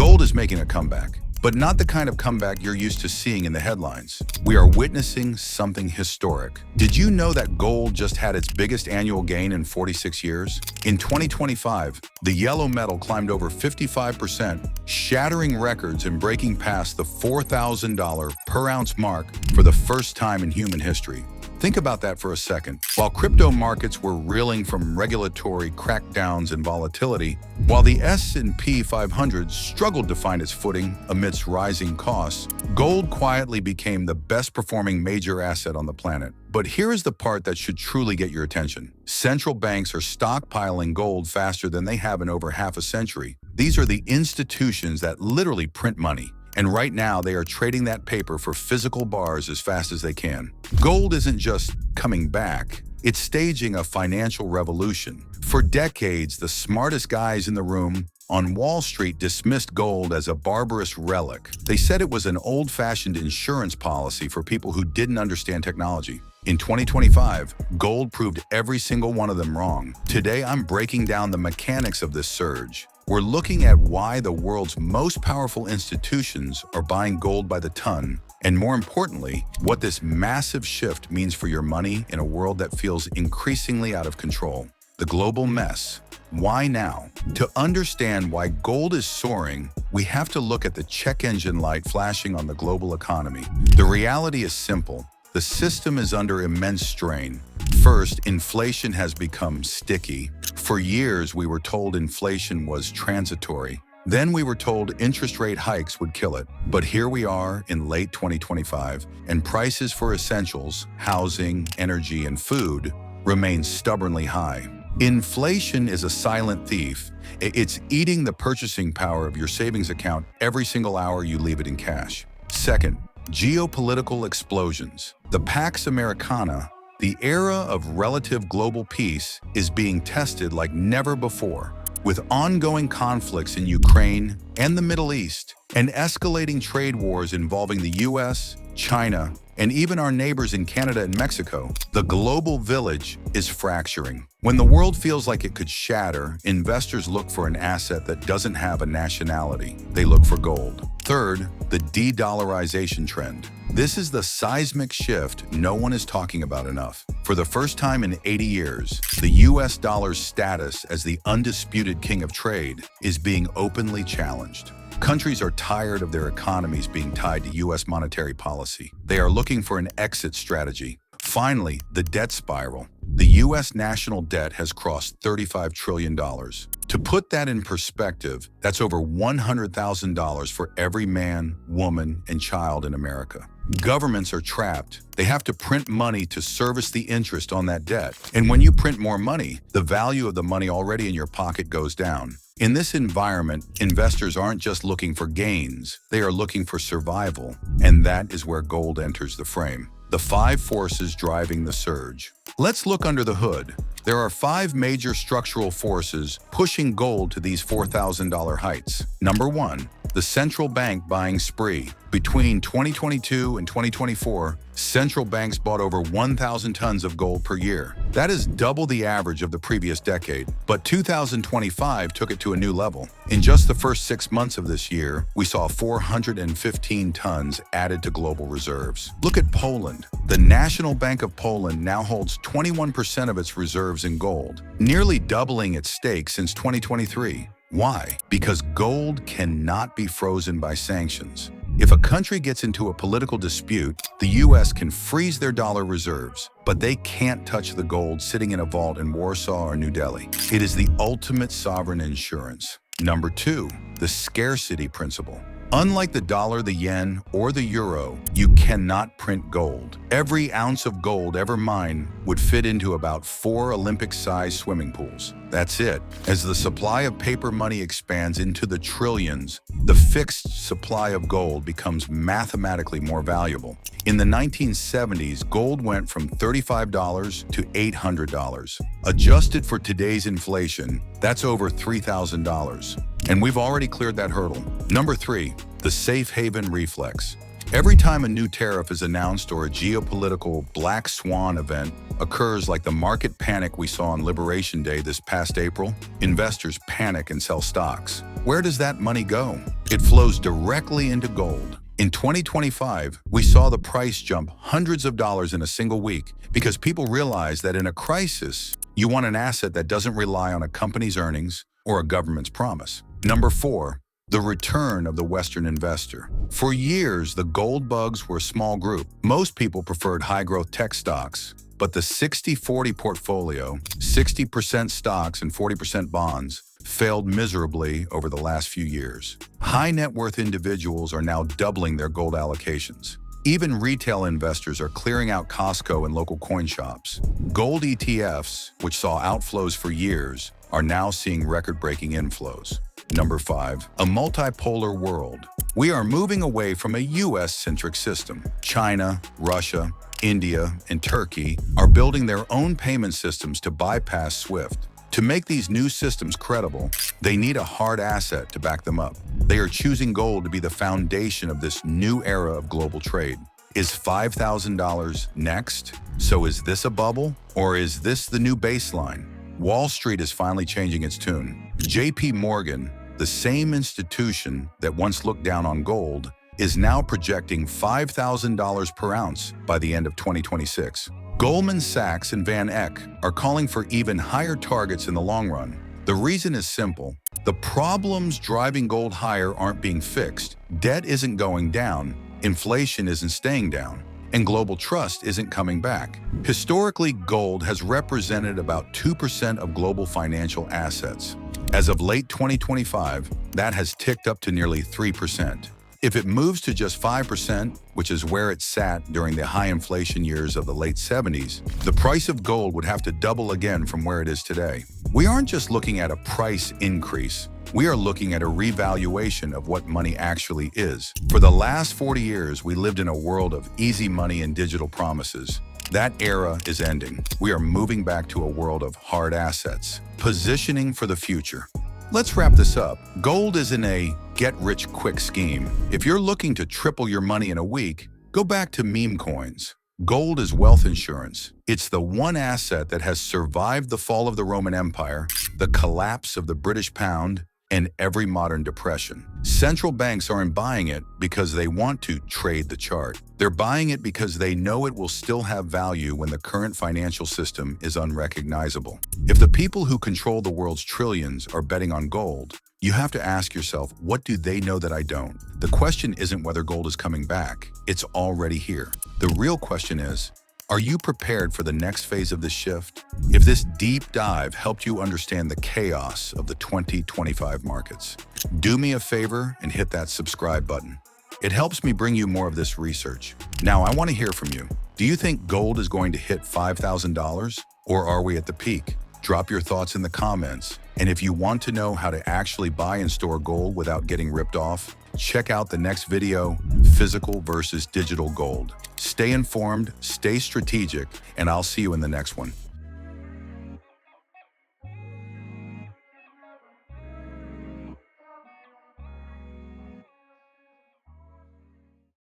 Gold is making a comeback, but not the kind of comeback you're used to seeing in the headlines. We are witnessing something historic. Did you know that gold just had its biggest annual gain in 46 years? In 2025, the yellow metal climbed over 55%, shattering records and breaking past the $4,000 per ounce mark for the first time in human history. Think about that for a second. While crypto markets were reeling from regulatory crackdowns and volatility, while the S&P 500 struggled to find its footing amidst rising costs, gold quietly became the best-performing major asset on the planet. But here is the part that should truly get your attention. Central banks are stockpiling gold faster than they have in over half a century. These are the institutions that literally print money. And right now, they are trading that paper for physical bars as fast as they can. Gold isn't just coming back, it's staging a financial revolution. For decades, the smartest guys in the room on Wall Street dismissed gold as a barbarous relic. They said it was an old-fashioned insurance policy for people who didn't understand technology. In 2025, gold proved every single one of them wrong. Today, I'm breaking down the mechanics of this surge. We're looking at why the world's most powerful institutions are buying gold by the ton, and more importantly, what this massive shift means for your money in a world that feels increasingly out of control. The global mess. Why now? To understand why gold is soaring, we have to look at the check engine light flashing on the global economy. The reality is simple. The system is under immense strain. First, inflation has become sticky. For years, we were told inflation was transitory. Then we were told interest rate hikes would kill it. But here we are in late 2025, and prices for essentials, housing, energy, and food remain stubbornly high. Inflation is a silent thief. It's eating the purchasing power of your savings account every single hour you leave it in cash. Second, geopolitical explosions. The Pax Americana, the era of relative global peace, is being tested like never before. With ongoing conflicts in Ukraine and the Middle East, and escalating trade wars involving the US, China, and even our neighbors in Canada and Mexico, the global village is fracturing. When the world feels like it could shatter, investors look for an asset that doesn't have a nationality. They look for gold. Third, the de-dollarization trend. This is the seismic shift no one is talking about enough. For the first time in 80 years, the US dollar's status as the undisputed king of trade is being openly challenged. Countries are tired of their economies being tied to US monetary policy. They are looking for an exit strategy. Finally, the debt spiral. The US national debt has crossed $35 trillion. To put that in perspective, that's over $100,000 for every man, woman, and child in America. Governments are trapped. They have to print money to service the interest on that debt. And when you print more money, the value of the money already in your pocket goes down. In this environment, investors aren't just looking for gains, they are looking for survival. And that is where gold enters the frame. The 5 forces driving the surge. Let's look under the hood. There are 5 major structural forces pushing gold to these $4,000 heights. Number 1, the central bank buying spree. Between 2022 and 2024, central banks bought over 1,000 tons of gold per year. That is double the average of the previous decade. But 2025 took it to a new level. In just the first 6 months of this year, we saw 415 tons added to global reserves. Look at Poland. The National Bank of Poland now holds 21% of its reserves in gold, nearly doubling its stake since 2023. Why? Because gold cannot be frozen by sanctions. If a country gets into a political dispute, the US can freeze their dollar reserves, but they can't touch the gold sitting in a vault in Warsaw or New Delhi. It is the ultimate sovereign insurance. Number 2, the scarcity principle. Unlike the dollar, the yen, or the euro, you cannot print gold. Every ounce of gold ever mined would fit into about 4 Olympic-sized swimming pools. That's it. As the supply of paper money expands into the trillions, the fixed supply of gold becomes mathematically more valuable. In the 1970s, gold went from $35 to $800. Adjusted for today's inflation, that's over $3,000. And we've already cleared that hurdle. Number 3, the safe haven reflex. Every time a new tariff is announced or a geopolitical black swan event occurs like the market panic we saw on Liberation Day this past April, investors panic and sell stocks. Where does that money go? It flows directly into gold. In 2025, we saw the price jump hundreds of dollars in a single week because people realized that in a crisis, you want an asset that doesn't rely on a company's earnings or a government's promise. Number 4, the return of the Western investor. For years, the gold bugs were a small group. Most people preferred high-growth tech stocks, but the 60-40 portfolio, 60% stocks and 40% bonds, failed miserably over the last few years. High net worth individuals are now doubling their gold allocations. Even retail investors are clearing out Costco and local coin shops. Gold ETFs, which saw outflows for years, are now seeing record-breaking inflows. Number 5, a multipolar world. We are moving away from a US-centric system. China, Russia, India, and Turkey are building their own payment systems to bypass SWIFT. To make these new systems credible, they need a hard asset to back them up. They are choosing gold to be the foundation of this new era of global trade. Is $5,000 next? So is this a bubble? Or is this the new baseline? Wall Street is finally changing its tune. JP Morgan, the same institution that once looked down on gold, is now projecting $5,000 per ounce by the end of 2026. Goldman Sachs and Van Eck are calling for even higher targets in the long run. The reason is simple. The problems driving gold higher aren't being fixed. Debt isn't going down, inflation isn't staying down, and global trust isn't coming back. Historically, gold has represented about 2% of global financial assets. As of late 2025, that has ticked up to nearly 3%. If it moves to just 5%, which is where it sat during the high inflation years of the late 70s, the price of gold would have to double again from where it is today. We aren't just looking at a price increase. We are looking at a revaluation of what money actually is. For the last 40 years, we lived in a world of easy money and digital promises. That era is ending. We are moving back to a world of hard assets, positioning for the future. Let's wrap this up. Gold isn't a get-rich-quick scheme. If you're looking to triple your money in a week, go back to meme coins. Gold is wealth insurance. It's the one asset that has survived the fall of the Roman Empire, the collapse of the British pound, and every modern depression. Central banks aren't buying it because they want to trade the chart. They're buying it because they know it will still have value when the current financial system is unrecognizable. If the people who control the world's trillions are betting on gold, you have to ask yourself, what do they know that I don't? The question isn't whether gold is coming back. It's already here. The real question is, are you prepared for the next phase of this shift? If this deep dive helped you understand the chaos of the 2025 markets, do me a favor and hit that subscribe button. It helps me bring you more of this research. Now, I want to hear from you. Do you think gold is going to hit $5,000? Or are we at the peak? Drop your thoughts in the comments. And if you want to know how to actually buy and store gold without getting ripped off, check out the next video, Physical versus Digital Gold. Stay informed, stay strategic, and I'll see you in the next one.